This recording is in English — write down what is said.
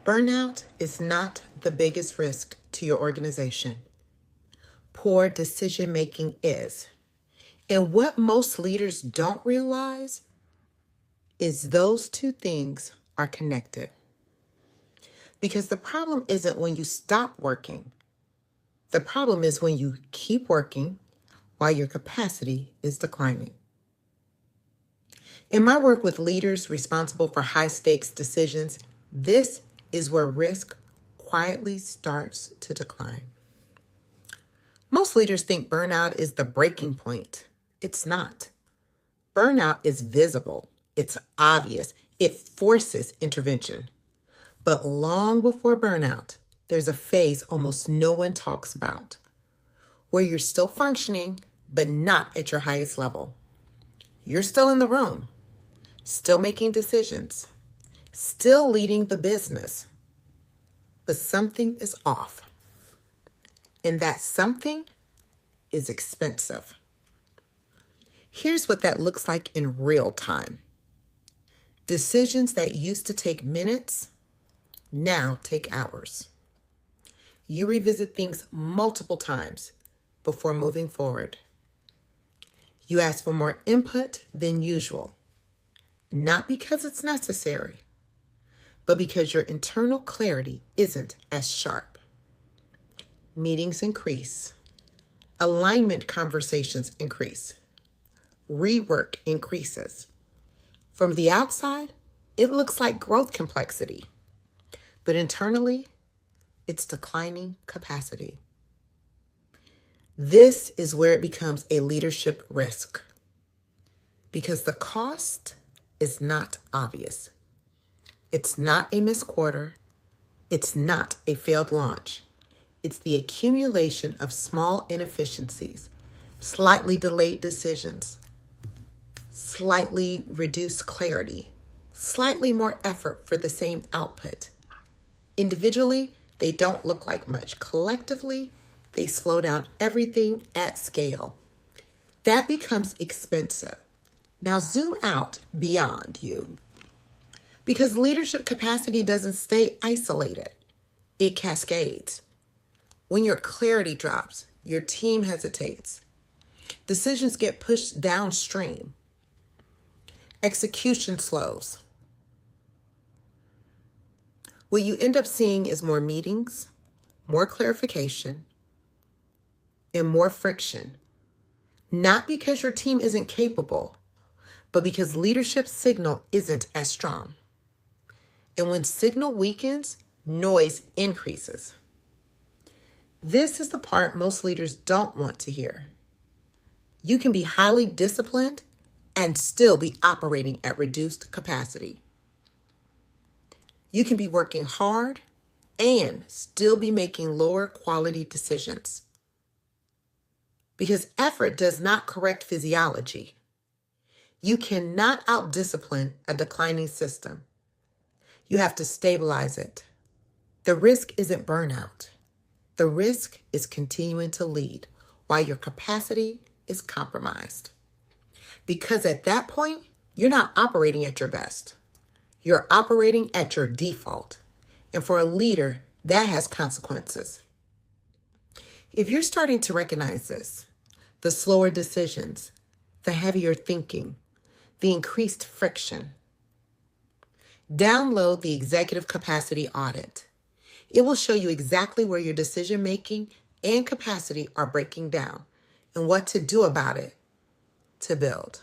Burnout is not the biggest risk to your organization. Poor decision making is. And what most leaders don't realize is those two things are connected. Because the problem isn't when you stop working. The problem is when you keep working while your capacity is declining. In my work with leaders responsible for high stakes decisions, this is where risk quietly starts to decline. Most leaders think burnout is the breaking point. It's not. Burnout is visible. It's obvious. It forces intervention. But long before burnout, there's a phase almost no one talks about, where you're still functioning, but not at your highest level. You're still in the room, still making decisions, still leading the business, but something is off. And that something is expensive. Here's what that looks like in real time. Decisions that used to take minutes now take hours. You revisit things multiple times before moving forward. You ask for more input than usual, not because it's necessary, but because your internal clarity isn't as sharp. Meetings increase. Alignment conversations increase. Rework increases. From the outside, it looks like growth complexity, but internally, it's declining capacity. This is where it becomes a leadership risk, because the cost is not obvious. It's not a missed quarter. It's not a failed launch. It's the accumulation of small inefficiencies, slightly delayed decisions, slightly reduced clarity, slightly more effort for the same output. Individually, they don't look like much. Collectively, they slow down everything at scale. That becomes expensive. Now zoom out beyond you, because leadership capacity doesn't stay isolated. It cascades. When your clarity drops, your team hesitates. Decisions get pushed downstream. Execution slows. What you end up seeing is more meetings, more clarification, and more friction. Not because your team isn't capable, but because leadership signal isn't as strong. And when signal weakens, noise increases. This is the part most leaders don't want to hear. You can be highly disciplined and still be operating at reduced capacity. You can be working hard and still be making lower quality decisions. Because effort does not correct physiology. You cannot out-discipline a declining system. You have to stabilize it. The risk isn't burnout. The risk is continuing to lead while your capacity is compromised. Because at that point, you're not operating at your best. You're operating at your default. And for a leader, that has consequences. If you're starting to recognize this, the slower decisions, the heavier thinking, the increased friction, download the Executive Capacity Audit. It will show you exactly where your decision-making and capacity are breaking down and what to do about it to build.